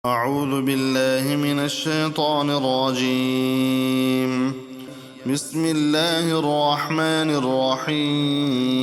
أعوذ بالله من الشيطان الرجيم. بسم الله الرحمن الرحيم.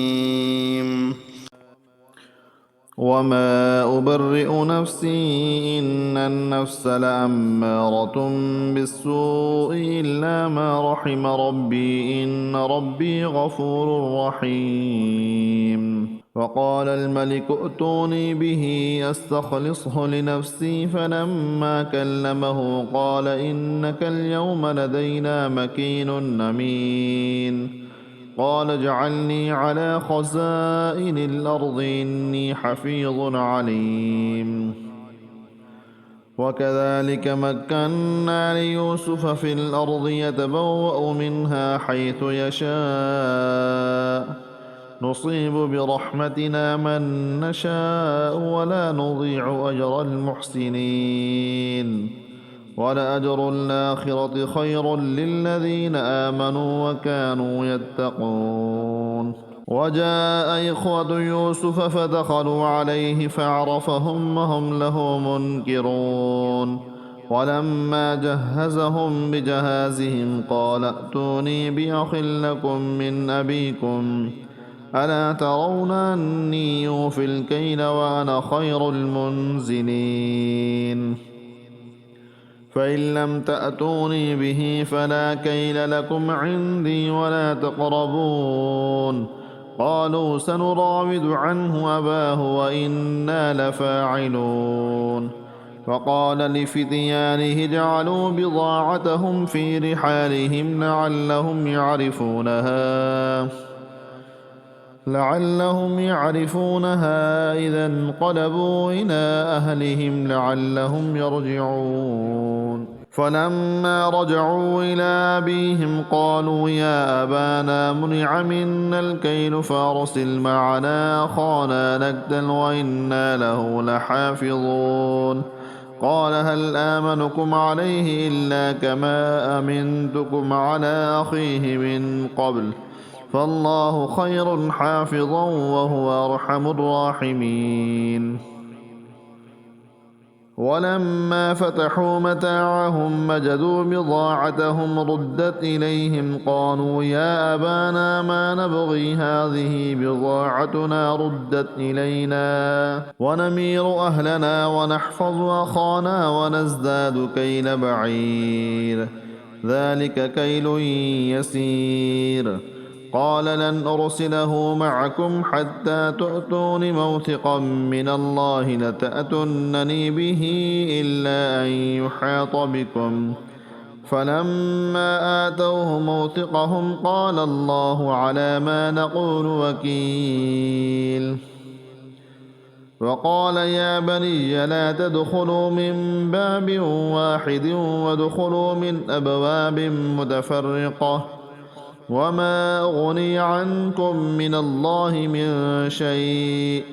وما أبرئ نفسي إن النفس لأمارة بالسوء إلا ما رحم ربي إن ربي غفور رحيم. وقال الملك ائتوني به أستخلصه لنفسي فلما كلمه قال إنك اليوم لدينا مكين أمين. قال اجعلني على خزائن الأرض إني حفيظ عليم. وكذلك مكنا ليوسف في الأرض يتبوأ منها حيث يشاء نصيب برحمتنا من نشاء ولا نضيع أجر المحسنين ولأجر الآخرة خير للذين آمنوا وكانوا يتقون. وجاء إخوة يوسف فدخلوا عليه فعرفهم وهم له منكرون. ولما جهزهم بجهازهم قال ائتوني بأخ لكم من أبيكم ألا ترون أني أوفي الكيل وأنا خير المنزلين فإن لم تأتوني به فلا كيل لكم عندي ولا تقربون. قالوا سنراود عنه أباه وإنا لفاعلون. فقال لفتيانه اجعلوا بضاعتهم في رحالهم لعلهم يعرفونها إذا انقلبوا إلى أهلهم لعلهم يرجعون. فلما رجعوا إلى أبيهم قالوا يا أبانا منع منا الكيل فأرسل معنا أخانا نكتل وإنا له لحافظون. قال هل آمنكم عليه إلا كما أمنتكم على أخيه من قبل فالله خير حافظا وهو أرحم الراحمين. ولما فتحوا متاعهم وجدوا بضاعتهم ردت إليهم قالوا يا أبانا ما نبغي هذه بضاعتنا ردت إلينا ونمير أهلنا ونحفظ أخانا ونزداد كيل بعير ذلك كيل يسير. قال لن أرسله معكم حتى تؤتون موثقا من الله لتأتونني به إلا أن يحاط بكم. فلما آتوه موثقهم قال الله على ما نقول وكيل. وقال يا بني لا تدخلوا من باب واحد وادخلوا من أبواب متفرقة وما أغني عنكم من الله من شيء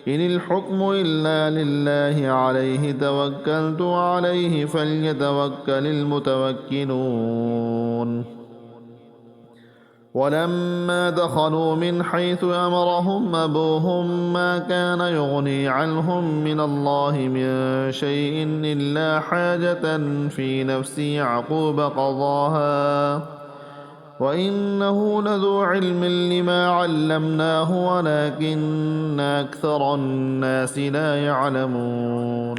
إن الحكم إلا لله عليه توكلت وعليه فليتوكل المتوكلون. ولما دخلوا من حيث أمرهم أبوهم ما كان يغني عنهم من الله من شيء إلا حاجة في نفس يعقوب قضاها وإنه لذو علم لما علمناه ولكن أكثر الناس لا يعلمون.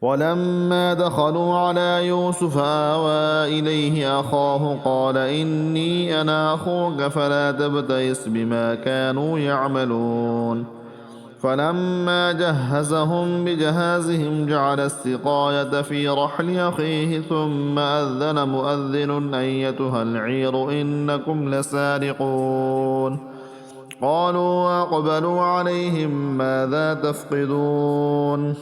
ولما دخلوا على يوسف آوى إليه أخاه قال إني أنا أخوك فلا تبتئس بما كانوا يعملون. فلما جهزهم بجهازهم جعل السقاية في رحل أخيه ثم أذن مؤذن أيتها العير إنكم لسارقون. قالوا وأقبلوا عليهم ماذا تفقدون.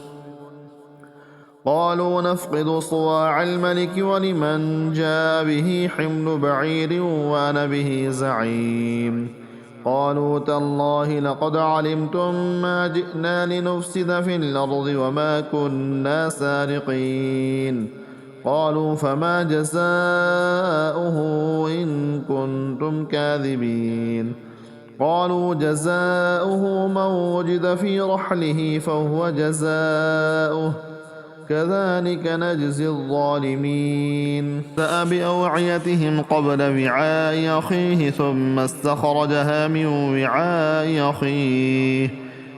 قالوا نفقد صواع الملك ولمن جاء به حمل بعير وأنا به زعيم. قالوا تالله لقد علمتم ما جئنا لنفسد في الأرض وما كنا سارقين. قالوا فما جزاؤه إن كنتم كاذبين. قالوا جزاؤه من وجد في رحله فهو جزاؤه كذلك نجزي الظالمين. بدأ بأوعيتهم قبل وعاء أخيه ثم استخرجها من وعاء أخيه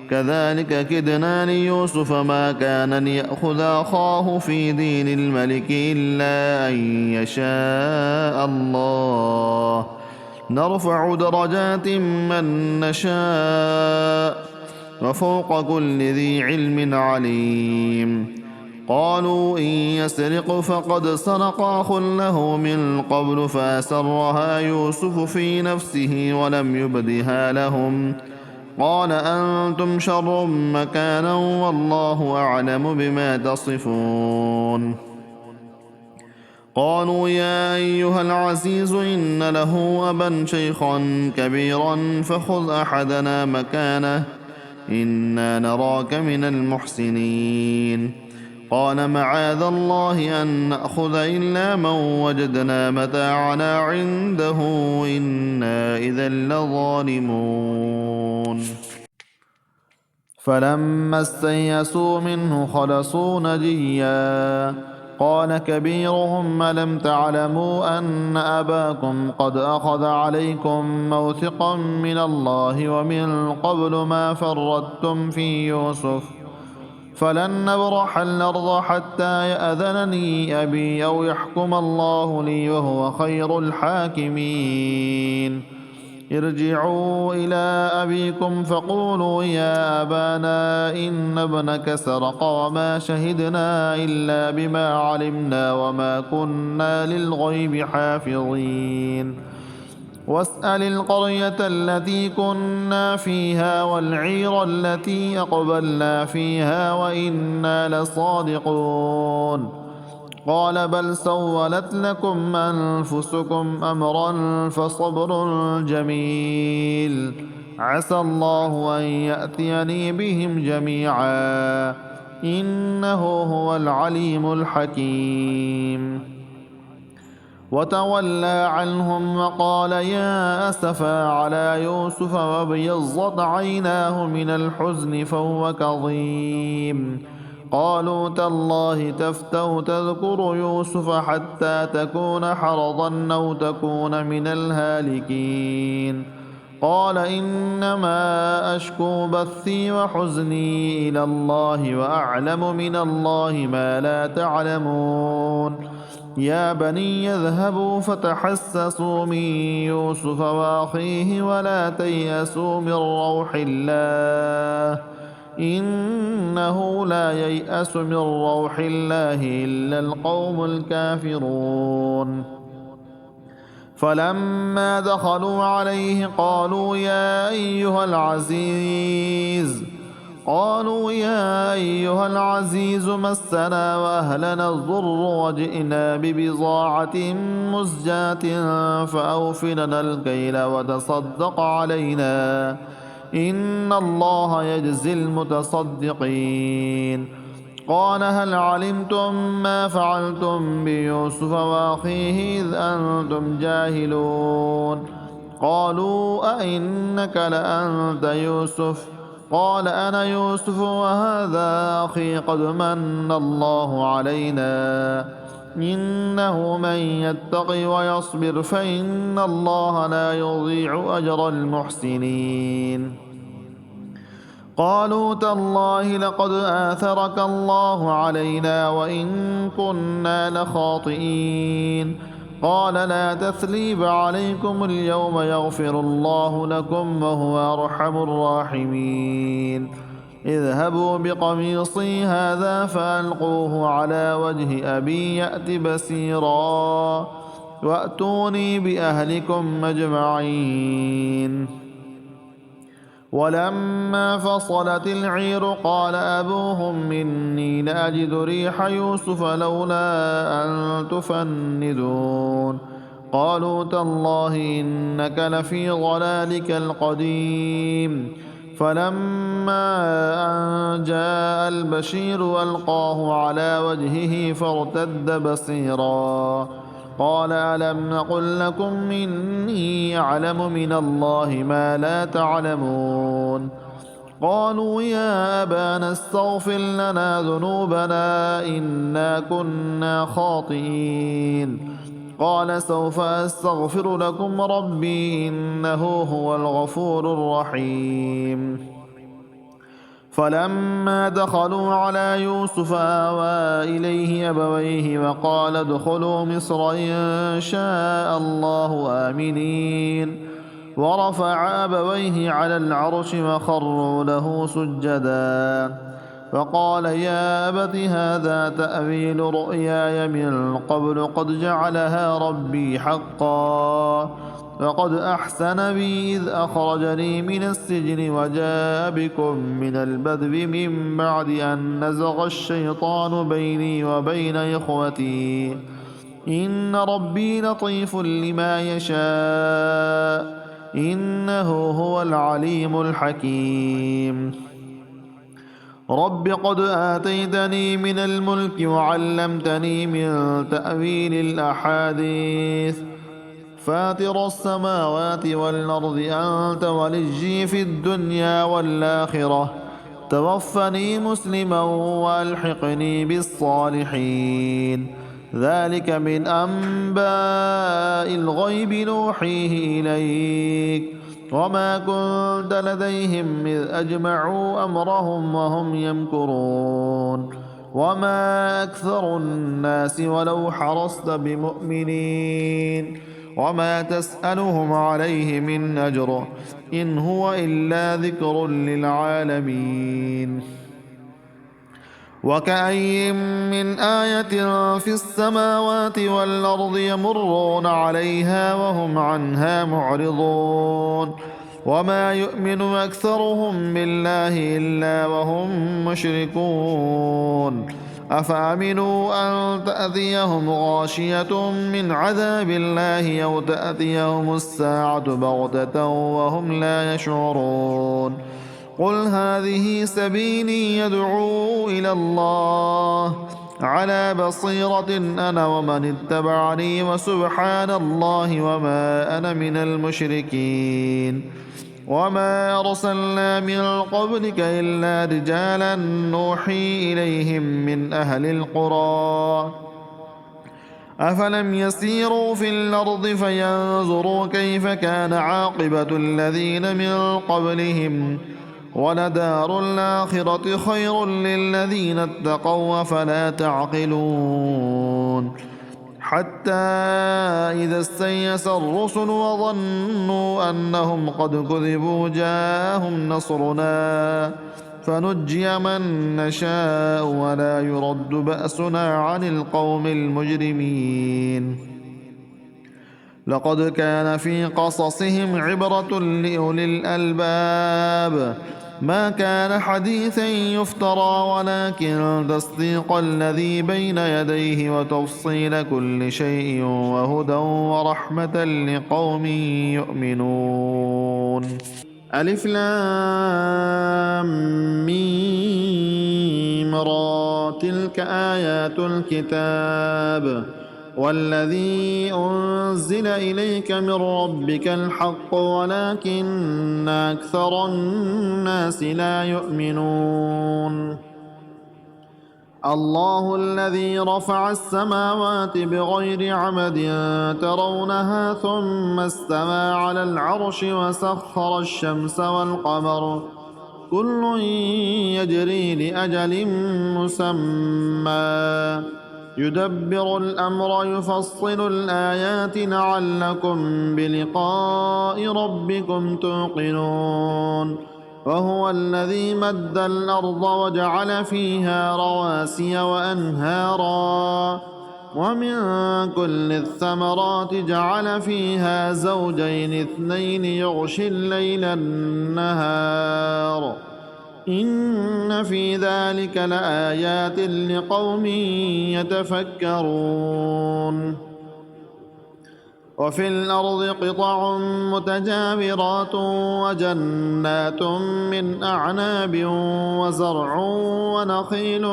كذلك كدنا ليوسف ما كان ليأخذ أخاه في دين الملك إلا أن يشاء الله نرفع درجات من نشاء وفوق كل ذي علم عليم. قالوا إن يسرق فقد سرق أخ له من قبل فأسرها يوسف في نفسه ولم يبدها لهم قال أنتم شر مكانا والله أعلم بما تصفون. قالوا يا أيها العزيز إن له أبا شيخا كبيرا فخذ أحدنا مكانه إنا نراك من المحسنين. قال معاذ الله أن نأخذ إلا من وجدنا متاعنا عنده إنا إذا لظالمون. فلما استيئسوا منه خلصوا نجيا قال كبيرهم ألم تعلموا أن أباكم قد أخذ عليكم موثقا من الله ومن قبل ما فرطتم في يوسف فلن نبرح الأرض حتى يأذن لي أبي أو يحكم الله لي وهو خير الحاكمين. ارجعوا إلى أبيكم فقولوا يا أبانا إن ابنك سرق وما شهدنا إلا بما علمنا وما كنا للغيب حافظين. واسأل القرية التي كنا فيها والعير التي أقبلنا فيها وإنا لصادقون. قال بل سولت لكم أنفسكم أمرا فصبر جميل عسى الله أن يأتيني بهم جميعا إنه هو العليم الحكيم. وتولى عنهم وقال يا أسفا على يوسف وابيضت عيناه من الحزن فهو كظيم. قالوا تالله تفتأ تذكر يوسف حتى تكون حرضا أو تكون من الهالكين. قال إنما أشكو بثي وحزني إلى الله وأعلم من الله ما لا تعلمون. يا بني اذهبوا فتحسسوا من يوسف وأخيه ولا تيأسوا من روح الله إنه لا ييأس من روح الله إلا القوم الكافرون. فلما دخلوا عليه قالوا يا أيها العزيز مسنا وأهلنا الضر وجئنا ببضاعة مزجاة فأوف لنا الكيل وتصدق علينا إن الله يجزي المتصدقين. قال هل علمتم ما فعلتم بيوسف وأخيه إذ أنتم جاهلون. قالوا أئنك لأنت يوسف قال أنا يوسف وهذا أخي قد من الله علينا إنه من يتقي ويصبر فإن الله لا يضيع أجر المحسنين. قالوا تالله لقد آثرك الله علينا وإن كنا لخاطئين. قال لا تثريب عليكم اليوم يغفر الله لكم وهو أرحم الراحمين. اذهبوا بقميصي هذا فألقوه على وجه أبي يأت بصيرا وأتوني بأهلكم أجمعين. ولما فصلت العير قال أبوهم إني لأجد ريح يوسف لولا أن تفندون. قالوا تالله إنك لفي ضلالك القديم. فلما أن جاء البشير ألقاه على وجهه فارتد بصيرا قال ألم نقل لكم إني أعلم من الله ما لا تعلمون. قالوا يا أبانا استغفر لنا ذنوبنا إنا كنا خاطئين قال سوف أستغفر لكم ربي إنه هو الغفور الرحيم فلما دخلوا على يوسف آوى إليه أبويه وقال ادخلوا مصر إن شاء الله آمنين ورفع أبويه على العرش وخروا له سجدا فقال يا أبت هذا تأويل رؤياي من قبل قد جعلها ربي حقا فقد أحسن بي إذ أخرجني من السجن وجاء بكم من البدو من بعد أن نزغ الشيطان بيني وبين إخوتي إن ربي لطيف لما يشاء إنه هو العليم الحكيم رب قد آتيتني من الملك وعلمتني من تأويل الأحاديث فاطر السماوات والأرض أنت وليي في الدنيا والآخرة توفني مسلما وألحقني بالصالحين ذلك من أنباء الغيب نوحيه إليك وما كنت لديهم إذ أجمعوا أمرهم وهم يمكرون وما أكثر الناس ولو حرصت بمؤمنين وما تسألهم عليه من أجر إن هو إلا ذكر للعالمين وكأي من آية في السماوات والأرض يمرون عليها وهم عنها معرضون وما يؤمن أكثرهم بالله إلا وهم مشركون أفأمنوا أن تأتيهم غاشية من عذاب الله أو تأتيهم الساعة بغتة وهم لا يشعرون قل هذه سبيلي يدعو إلى الله على بصيرة أنا ومن اتبعني وسبحان الله وما أنا من المشركين وما أرسلنا من قبلك إلا رجالا نوحي إليهم من أهل القرى أفلم يسيروا في الأرض فينظروا كيف كان عاقبة الذين من قبلهم ولدار الآخرة خير للذين اتقوا فلا تعقلون حتى إذا استيأس الرسل وظنوا أنهم قد كذبوا جاءهم نصرنا فنجي من نشاء ولا يرد بأسنا عن القوم المجرمين لقد كان في قصصهم عبرة لأولي الألباب ما كان حديثا يفترى ولكن تصديق الذي بين يديه وتفصيل كل شيء وهدى ورحمة لقوم يؤمنون ألف لام ميم را تلك آيات الكتاب والذي أنزل إليك من ربك الحق ولكن أكثر الناس لا يؤمنون الله الذي رفع السماوات بغير عمد ترونها ثم استوى على العرش وسخر الشمس والقمر كل يجري لأجل مسمى يدبر الأمر يفصل الآيات لعلكم بلقاء ربكم توقنون وهو الذي مد الأرض وجعل فيها رواسي وأنهارا ومن كل الثمرات جعل فيها زوجين اثنين يغشي الليل النهار إن في ذلك لآيات لقوم يتفكرون وفي الأرض قطع متجاورات وجنات من أعناب وزرع ونخيل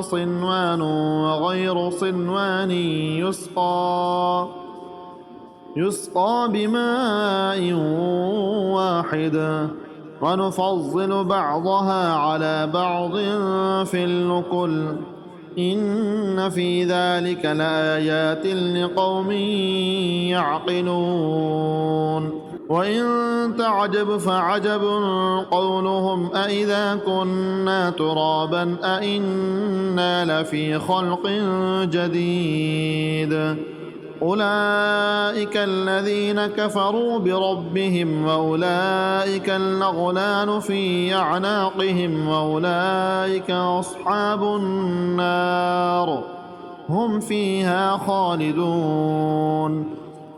صنوان وغير صنوان يسقى بماء واحد ونفضل بعضها على بعض في الأكل إن في ذلك لآيات لقوم يعقلون وإن تعجب فعجب قولهم أإذا كنا ترابا أإنا لفي خلق جديد أولئك الذين كفروا بربهم وأولئك الأغلال في أعناقهم وأولئك أصحاب النار هم فيها خالدون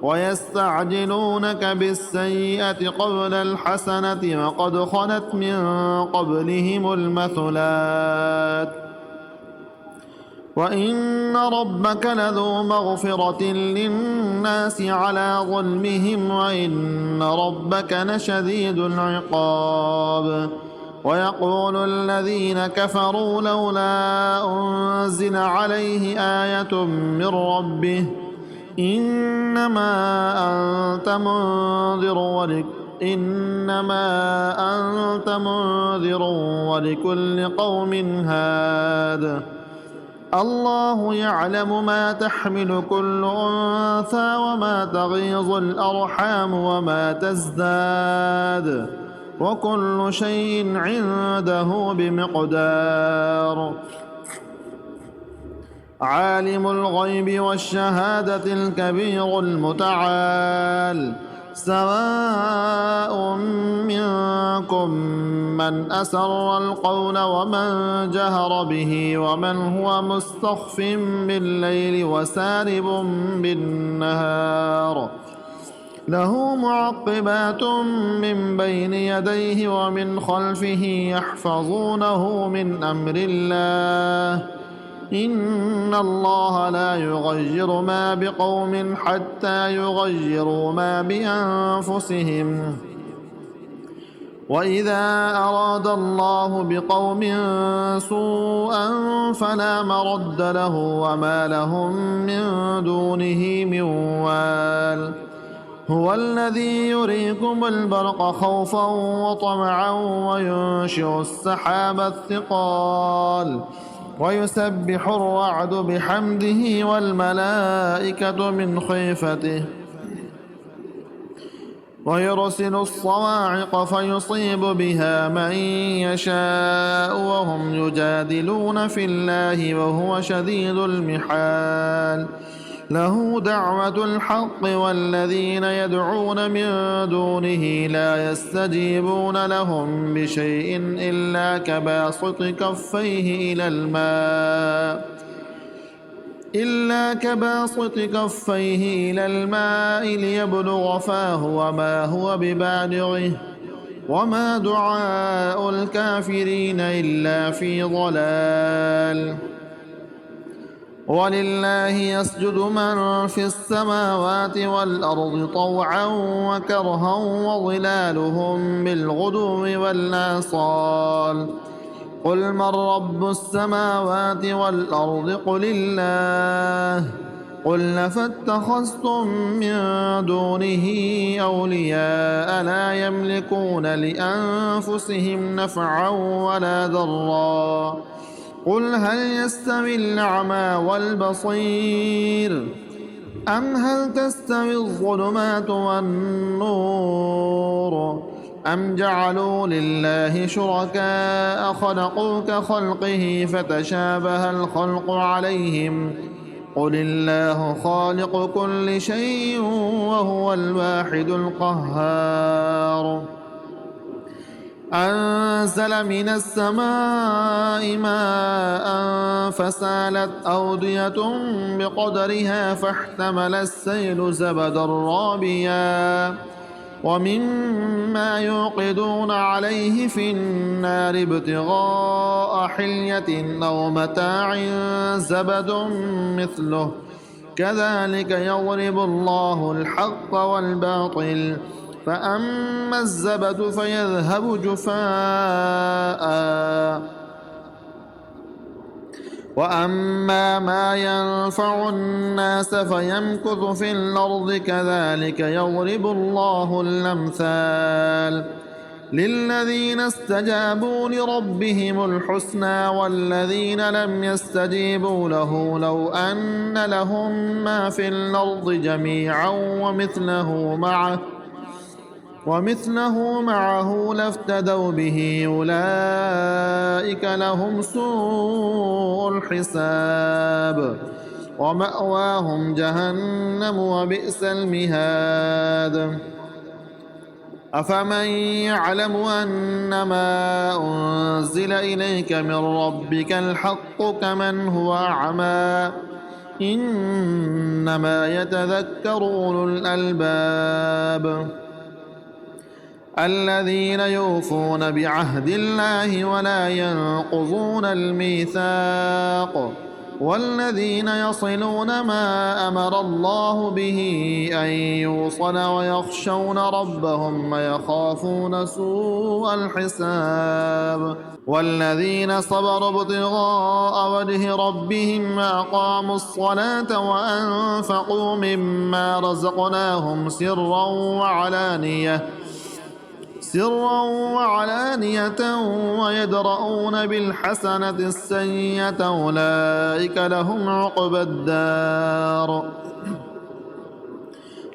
ويستعجلونك بالسيئة قبل الحسنة وقد خلت من قبلهم المثلات وإن ربك لذو مغفرة للناس على ظلمهم وإن ربك لشديد العقاب ويقول الذين كفروا لولا أنزل عليه آية من ربه إنما أنت منذر ولكل قوم هاد الله يعلم ما تحمل كل أنثى وما تغيظ الأرحام وما تزداد وكل شيء عنده بمقدار عالم الغيب والشهادة الكبير المتعال سواء منكم من أسر القول ومن جهر به ومن هو مستخف بالليل وسارب بالنهار له معقبات من بين يديه ومن خلفه يحفظونه من أمر الله إن الله لا يغير ما بقوم حتى يغيروا ما بأنفسهم وإذا أراد الله بقوم سوءا فلا مرد له وما لهم من دونه من وال هو الذي يريكم البرق خوفا وطمعا وينشئ السحاب الثقال ويسبح الرعد بحمده والملائكة من خيفته ويرسل الصواعق فيصيب بها من يشاء وهم يجادلون في الله وهو شديد المحال له دعوة الحق والذين يدعون من دونه لا يستجيبون لهم بشيء إلا كباسط كفيه إلى الماء ليبلغ فاه وما هو ببالغه وما دعاء الكافرين إلا في ضلال ولله يسجد من في السماوات والأرض طوعا وكرها وظلالهم بالغدو والآصال قل من رب السماوات والأرض قل الله قل فاتخذتم من دونه أولياء لا يملكون لأنفسهم نفعا ولا ضرا قل هل يستوي الأعمى والبصير أم هل تستوي الظلمات والنور أم جعلوا لله شركاء خلقوا كخلقه فتشابه الخلق عليهم قل الله خالق كل شيء وهو الواحد القهار أنزل من السماء ماء فسالت أودية بقدرها فاحتمل السيل زبدا رابيا ومما يوقدون عليه في النار ابتغاء حلية أو متاع زبد مثله كذلك يضرب الله الحق والباطل فأما الزبد فيذهب جفاء وأما ما ينفع الناس فيمكث في الأرض كذلك يضرب الله الأمثال للذين استجابوا لربهم الحسنى والذين لم يستجيبوا له لو أن لهم ما في الأرض جميعا ومثله معه لافتدوا به أولئك لهم سوء الحساب ومأواهم جهنم وبئس المهاد أفمن يعلم أنما أنزل إليك من ربك الحق كمن هو أعمى إنما يتذكر أولو الألباب الذين يوفون بعهد الله ولا ينقضون الميثاق والذين يصلون ما أمر الله به أن يوصل ويخشون ربهم ويخافون سوء الحساب والذين صبروا ابتغاء وجه ربهم وأقاموا الصلاة وأنفقوا مما رزقناهم سرا وعلانية ويدرؤون بالحسنة السيئة أولئك لهم عقبى الدار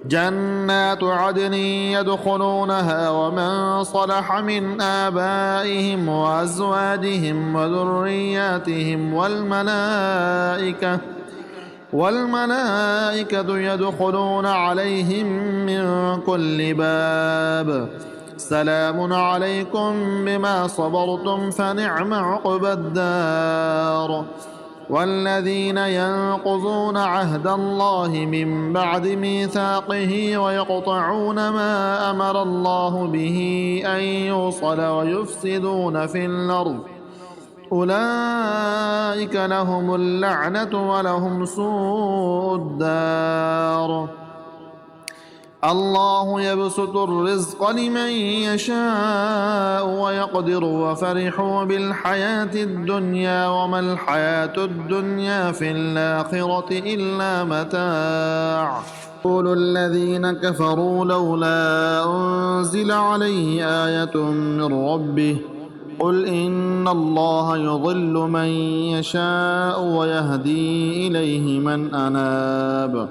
جنات عدن يدخلونها ومن صلح من آبائهم وأزواجهم وذرياتهم والملائكة يدخلون عليهم من كل باب سلام عليكم بما صبرتم فنعم عقبى الدار والذين ينقضون عهد الله من بعد ميثاقه ويقطعون ما أمر الله به أن يوصل ويفسدون في الأرض أولئك لهم اللعنة ولهم سوء الدار الله يبسط الرزق لمن يشاء ويقدر وفرحوا بالحياة الدنيا وما الحياة الدنيا في الآخرة إلا متاع يقول الذين كفروا لولا أنزل عليه آية من ربه قل إن الله يضل من يشاء ويهدي إليه من أناب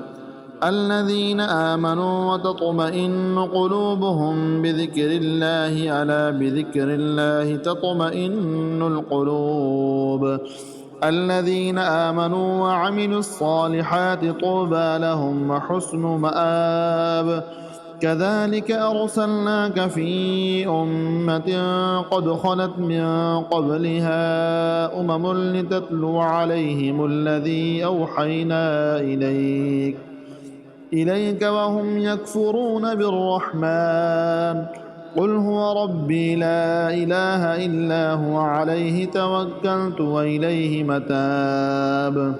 الذين آمنوا وتطمئن قلوبهم بذكر الله ألا بذكر الله تطمئن القلوب الذين آمنوا وعملوا الصالحات طوبى لهم وحسن مآب كذلك أرسلناك في أمة قد خلت من قبلها لتتلو عليهم الذي أوحينا إليك وهم يكفرون بالرحمن قل هو ربي لا إله إلا هو عليه توكلت وإليه متاب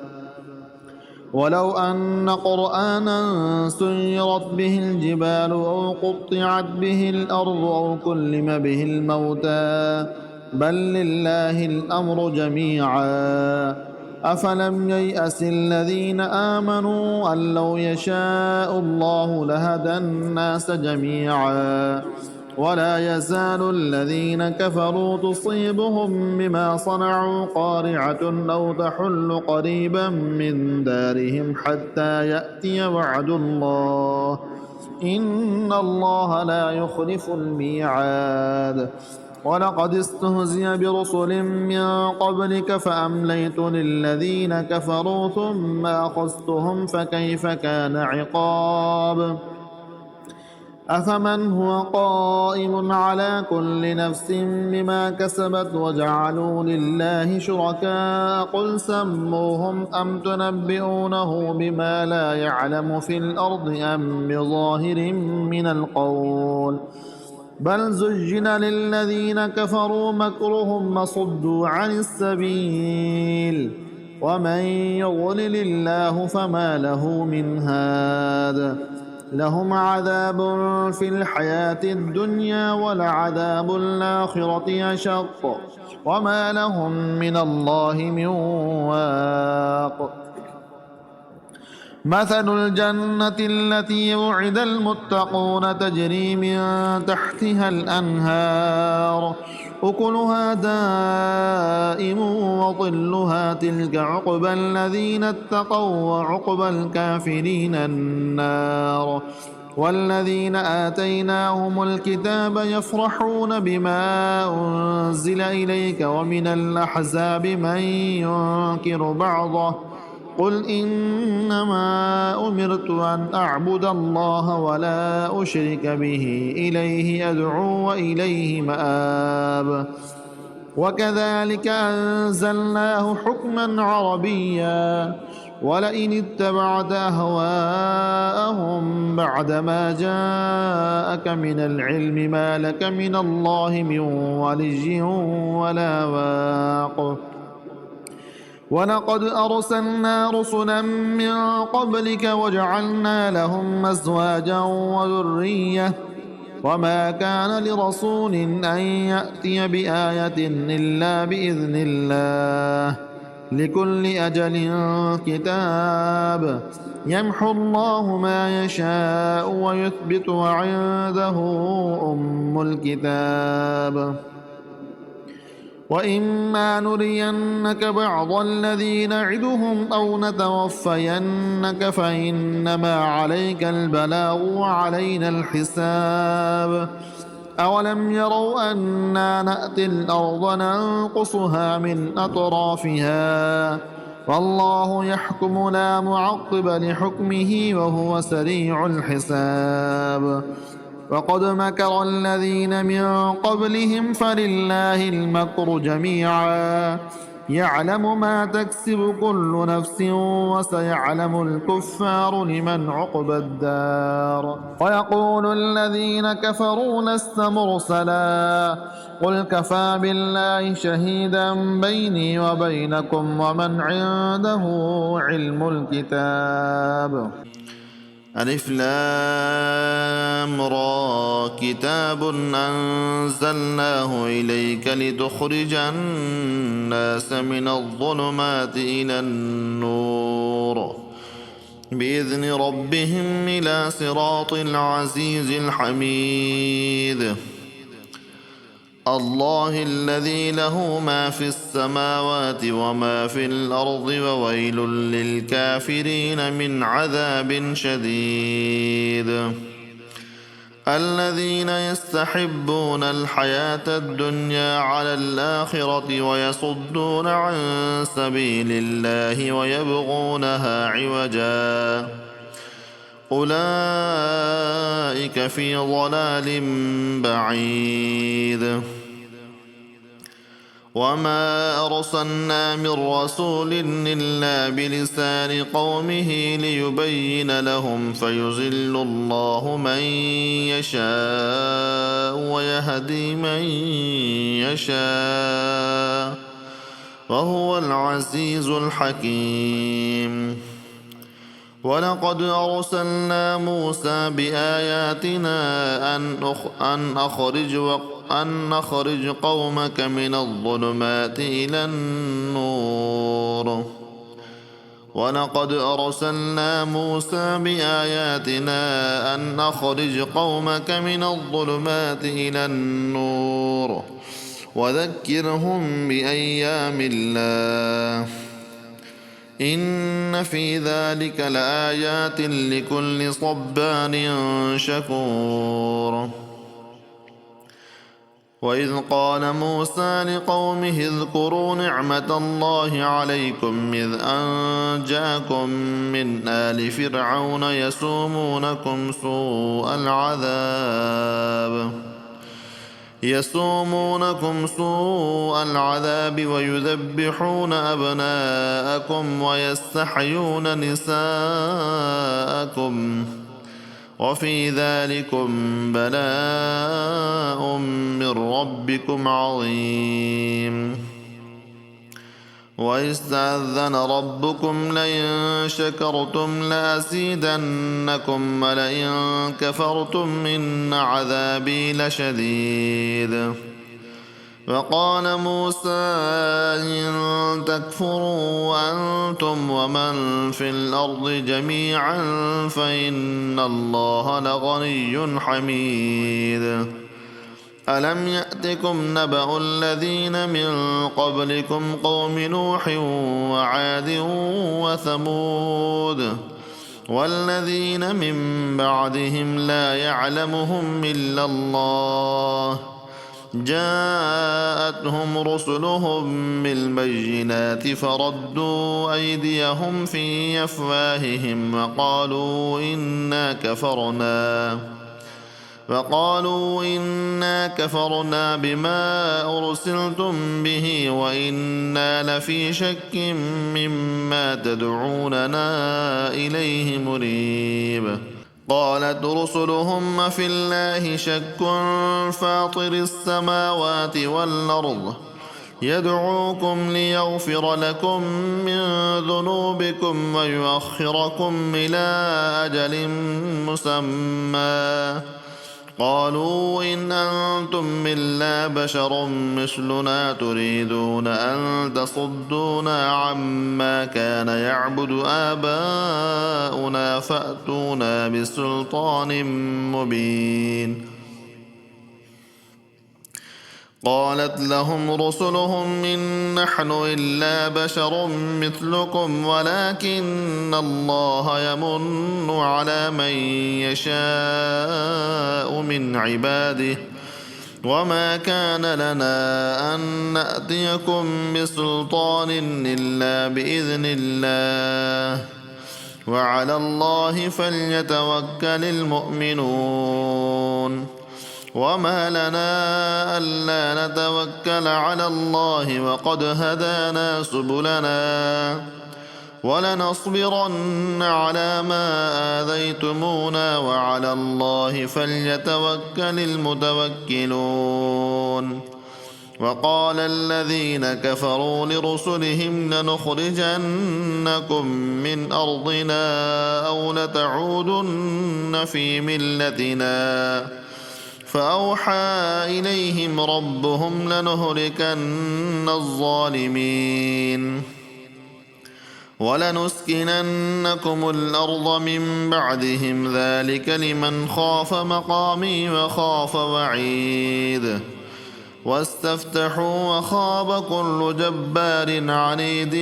ولو أن قرآنا سيرت به الجبال أو قطعت به الأرض أو كلم به الموتى بل لله الأمر جميعا أفلم ييأس الذين آمنوا أن لو يشاء الله لهدى الناس جميعا ولا يزال الذين كفروا تصيبهم بما صنعوا قارعة أو تحل قريبا من دارهم حتى يأتي وعد الله إن الله لا يخلف الميعاد ولقد استهزئ برسل من قبلك فأمليت للذين كفروا ثم أخذتهم فكيف كان عقاب أفمن هو قائم على كل نفس بما كسبت وجعلوا لله شركاء قل سموهم أم تنبئونه بما لا يعلم في الأرض أم بظاهر من القول بل زجن للذين كفروا مكرهم وصدوا عن السبيل ومن يضلل الله فما له من هاد لهم عذاب في الحياة الدنيا ولعذاب الآخرة أشق وما لهم من الله من واق مثل الجنة التي وعد المتقون تجري من تحتها الأنهار أكلها دائم وظلها تلك عقبى الذين اتقوا وعقبى الكافرين النار والذين آتيناهم الكتاب يفرحون بما أنزل إليك ومن الأحزاب من ينكر بعضه قل إنما أمرت أن أعبد الله ولا أشرك به إليه أدعو وإليه مآب وكذلك أنزلناه حكما عربيا ولئن اتبعت أهواءهم بعدما جاءك من العلم ما لك من الله من ولي ولا واق ولقد أرسلنا رسلا من قبلك وجعلنا لهم أزواجا وذرية وما كان لرسول أن يأتي بآية إلا بإذن الله لكل أجل كتاب يمحو الله ما يشاء ويثبت وعنده أم الكتاب وإما نرينك بعض الذي نعدهم أو نتوفينك فإنما عليك البلاغ وعلينا الحساب أولم يروا أنا نأتي الأرض ننقصها من أطرافها والله يحكم لا معقب لحكمه وهو سريع الحساب وقد مكر الذين من قبلهم فلله المكر جميعا يعلم ما تكسب كل نفس وسيعلم الكفار لمن عقبى الدار ويقول الذين كفروا لست مرسلا قل كفى بالله شهيدا بيني وبينكم ومن عنده علم الكتاب ألف لام را كتاب أنزلناه إليك لتخرج الناس من الظلمات إلى النور بإذن ربهم إلى صراط العزيز الحميد الله الذي له ما في السماوات وما في الأرض وويل للكافرين من عذاب شديد الذين يستحبون الحياة الدنيا على الآخرة ويصدون عن سبيل الله ويبغونها عوجا أولئك في ضلال بعيد وما أرسلنا من رسول إلا بلسان قومه ليبين لهم فيضل الله من يشاء ويهدي من يشاء وهو العزيز الحكيم ولقد أرسلنا موسى بآياتنا أن أخرج قومك من الظلمات إلى النور ولقد أرسلنا موسى بآياتنا أن أخرج قومك من الظلمات إلى النور وذكرهم بأيام الله إن في ذلك لآيات لكل صبار شكور وإذ قال موسى لقومه اذكروا نعمة الله عليكم إذ أنجاكم من آل فرعون يسومونكم سوء العذاب ويذبحون أبناءكم ويستحيون نساءكم وفي ذلكم بلاء من ربكم عظيم وإستأذن ربكم لئن شكرتم لأزيدنكم ولئن كفرتم إن عذابي لشديد وقال موسى إن تكفروا أنتم ومن في الأرض جميعا فإن الله لغني حميد. ألم يأتكم نبأ الذين من قبلكم قوم نوح وعاد وثمود والذين من بعدهم لا يعلمهم إلا الله جاءتهم رسلهم بالبينات فردوا أيديهم في أفواههم وقالوا إنا كفرنا بما أرسلتم به وإنا لفي شك مما تدعوننا إليه مريب. قالت رسلهم في الله شك فاطر السماوات والأرض يدعوكم ليغفر لكم من ذنوبكم ويؤخركم إلى أجل مسمى قالوا إن أنتم إلا بشر مثلنا تريدون أن تصدونا عما كان يعبد آباؤنا فأتونا بسلطان مبين. قالت لهم رسلهم إن نحن إلا بشر مثلكم ولكن الله يمن على من يشاء من عباده وما كان لنا أن نأتيكم بسلطان إلا بإذن الله وعلى الله فليتوكل المؤمنون. وما لنا ألا نتوكل على الله وقد هدانا سبلنا ولنصبرن على ما آذيتمونا وعلى الله فليتوكل المتوكلون. وقال الذين كفروا لرسلهم لنخرجنكم من أرضنا أو لتعودن في ملتنا فأوحى إليهم ربهم لنهلكن الظالمين ولنسكننكم الأرض من بعدهم ذلك لمن خاف مقامي وخاف وعيد. واستفتحوا وخاب كل جبار عنيد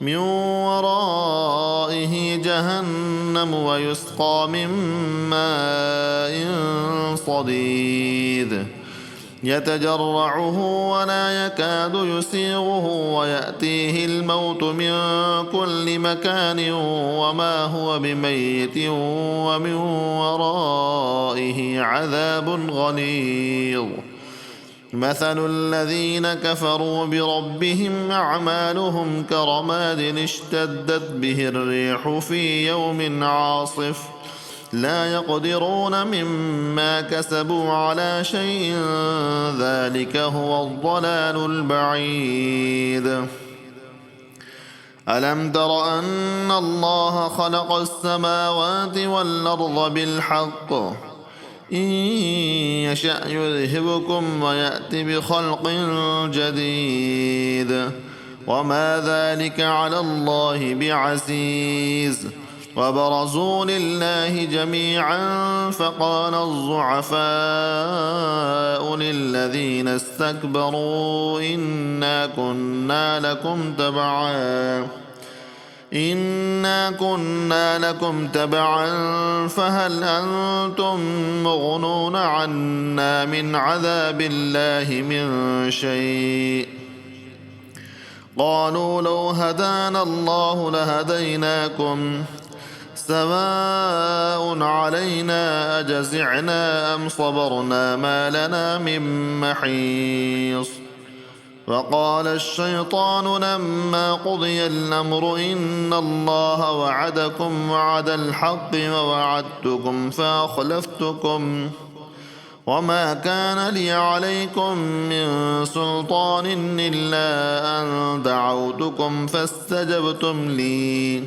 من ورائه جهنم ويسقى من ماء صديد يتجرعه ولا يكاد يسيغه ويأتيه الموت من كل مكان وما هو بميت ومن ورائه عذاب غليظ. مثل الذين كفروا بربهم أعمالهم كرماد اشتدت به الريح في يوم عاصف لا يقدرون مما كسبوا على شيء ذلك هو الضلال البعيد. ألم تر أن الله خلق السماوات والأرض بالحق إن يشأ يذهبكم ويأت بخلق جديد وما ذلك على الله بعزيز. وبرزوا لله جميعا فقال الضعفاء للذين استكبروا إنا كنا لكم تبعا فهل أنتم مغنون عنا من عذاب الله من شيء قالوا لو هدانا الله لهديناكم سواء علينا أجزعنا أم صبرنا ما لنا من محيص. وقال الشيطان لما قضي الأمر إن الله وعدكم وعد الحق ووعدتكم فأخلفتكم وما كان لي عليكم من سلطان إلا أن دعوتكم فاستجبتم لي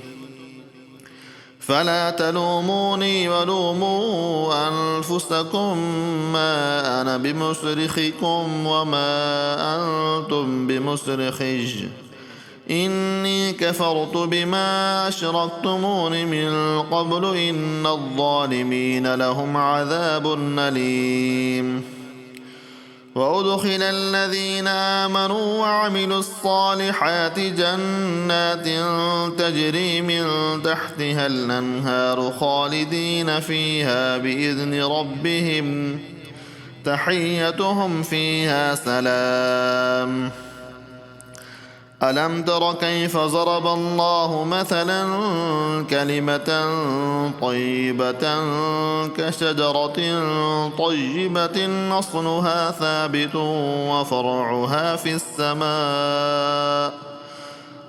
فلا تلوموني ولوموا أنفسكم ما أنا بمصرخكم وما أنتم بمصرخي إني كفرت بما أشركتمون من قبل إن الظالمين لهم عذاب أليم وأدخل الذين آمنوا وعملوا الصالحات جنات تجري من تحتها الأنهار خالدين فيها بإذن ربهم تحيتهم فيها سلام ألم تر كيف ضرب الله مثلا كلمة طيبة كشجرة طيبة أصلها ثابت وفرعها في السماء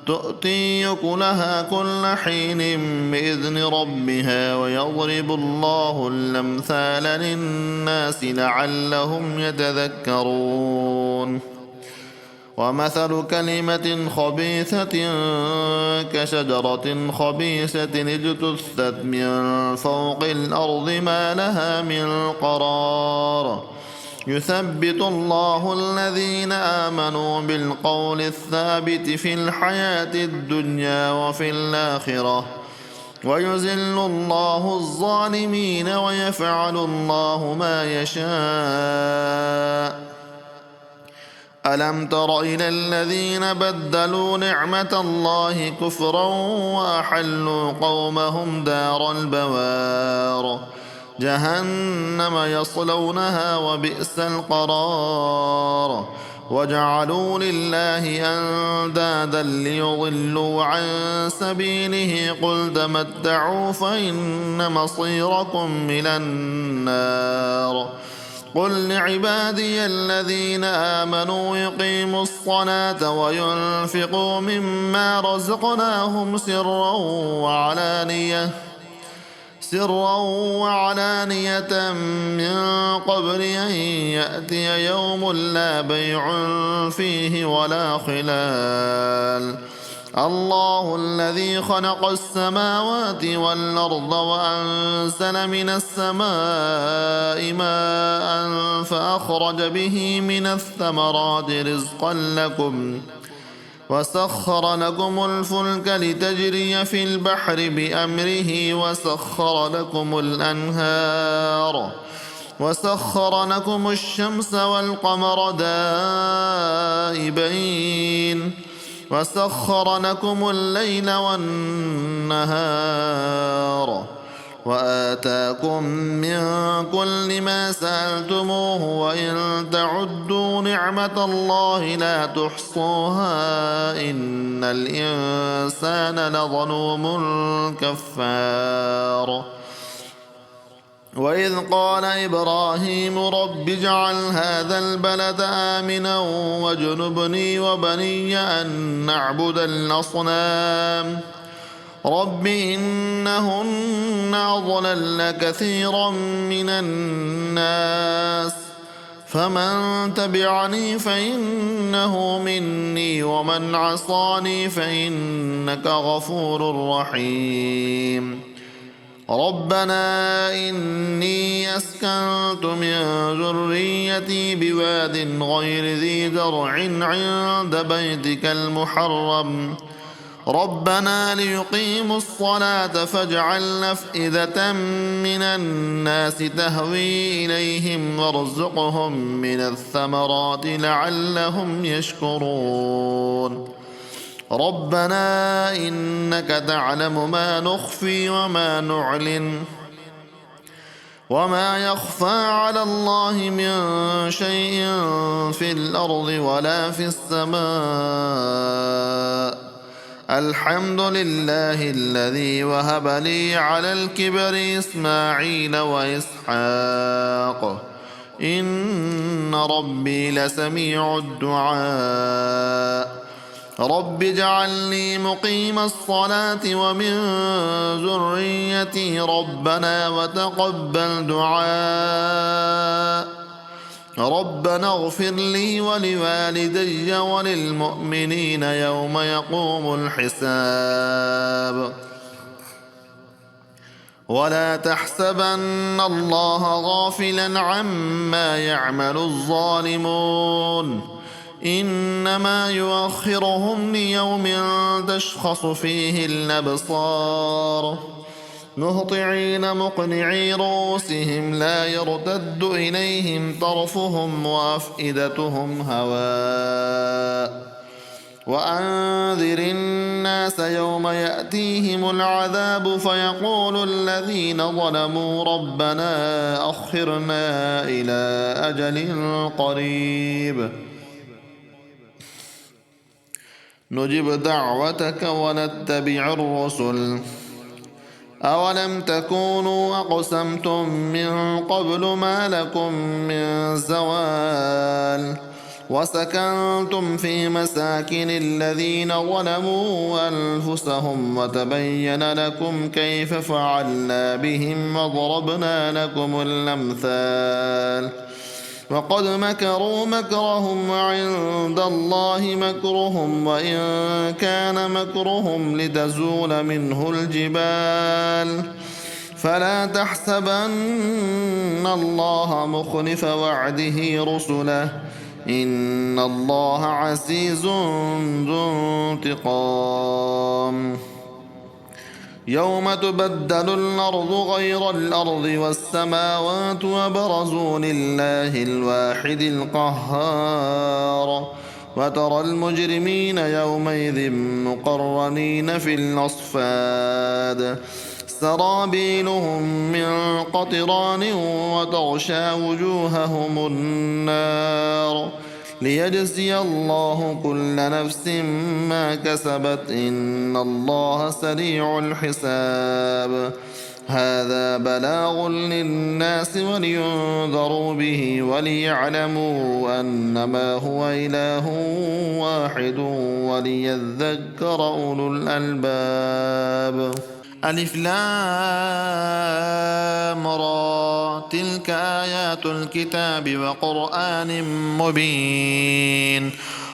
تؤتي أكلها كل حين بإذن ربها ويضرب الله الأمثال للناس لعلهم يتذكرون ومثل كلمة خبيثة كشجرة خبيثة اجتثت من فوق الأرض ما لها من قرار يثبت الله الذين آمنوا بالقول الثابت في الحياة الدنيا وفي الآخرة ويذل الله الظالمين ويفعل الله ما يشاء ألم تر إلى الذين بدلوا نعمة الله كفرا وأحلوا قومهم دار البوار جهنم يصلونها وبئس القرار وجعلوا لله أندادا ليضلوا عن سبيله قل تمتعوا فإن مصيركم إلى النار قل لعبادي الذين آمنوا يقيموا الصلاة وينفقوا مما رزقناهم سرا وعلانية من قبل أن يأتي يوم لا بيع فيه ولا خلال الله الذي خلق السماوات والأرض وأنزل من السماء ماء فأخرج به من الثمرات رزقا لكم وسخر لكم الفلك لتجري في البحر بأمره وسخر لكم الشمس والقمر دائبين وسخر لكم الليل والنهار وآتاكم من كل ما سألتموه وإن تعدوا نعمة الله لا تحصوها إن الإنسان لظلوم كفار وإذ قال إبراهيم رب اجعل هذا البلد آمنا واجنبني وبني أن نعبد الأصنام رب إنهن أضللن كثيرا من الناس فمن تبعني فإنه مني ومن عصاني فإنك غفور رحيم ربنا إني أسكنت من ذريتي بواد غير ذي زرع عند بيتك المحرم ربنا ليقيموا الصلاة فاجعل أفئدة من الناس تهوي إليهم وارزقهم من الثمرات لعلهم يشكرون ربنا إنك تعلم ما نخفي وما نعلن وما يخفى على الله من شيء في الأرض ولا في السماء الحمد لله الذي وهب لي على الكبر إسماعيل وإسحاق إن ربي لسميع الدعاء رب اجعلني مقيم الصلاة ومن ذريتي ربنا وتقبل دعاء ربنا اغفر لي ولوالدي وللمؤمنين يوم يقوم الحساب ولا تحسبن الله غافلا عما يعمل الظالمون إنما يؤخرهم ليوم تشخص فيه الأبصار مهطعين مقنعي رؤوسهم لا يرتد إليهم طرفهم وأفئدتهم هواء وأنذر الناس يوم يأتيهم العذاب فيقول الذين ظلموا ربنا أخرنا إلى أجل قريب نجب دعوتك ونتبع الرسل أولم تكونوا أقسمتم من قبل ما لكم من زوال وسكنتم في مساكن الذين ظلموا أنفسهم وتبين لكم كيف فعلنا بهم وضربنا لكم الأمثال وقد مكروا مكرهم وعند الله مكرهم وإن كان مكرهم لتزول منه الجبال فلا تحسبن الله مخلف وعده رسله إن الله عزيز ذو انتقام يوم تبدل الأرض غير الأرض والسماوات وبرزوا لله الواحد القهار وترى المجرمين يومئذ مقرنين في الأصفاد سرابيلهم من قطران وتغشى وجوههم النار ليجزي الله كل نفس ما كسبت إن الله سريع الحساب هذا بلاغ للناس ولينذروا به وليعلموا أنما هو إله واحد وليذكر أولو الألباب ألف لام را تلك آيات الكتاب وقرآن مبين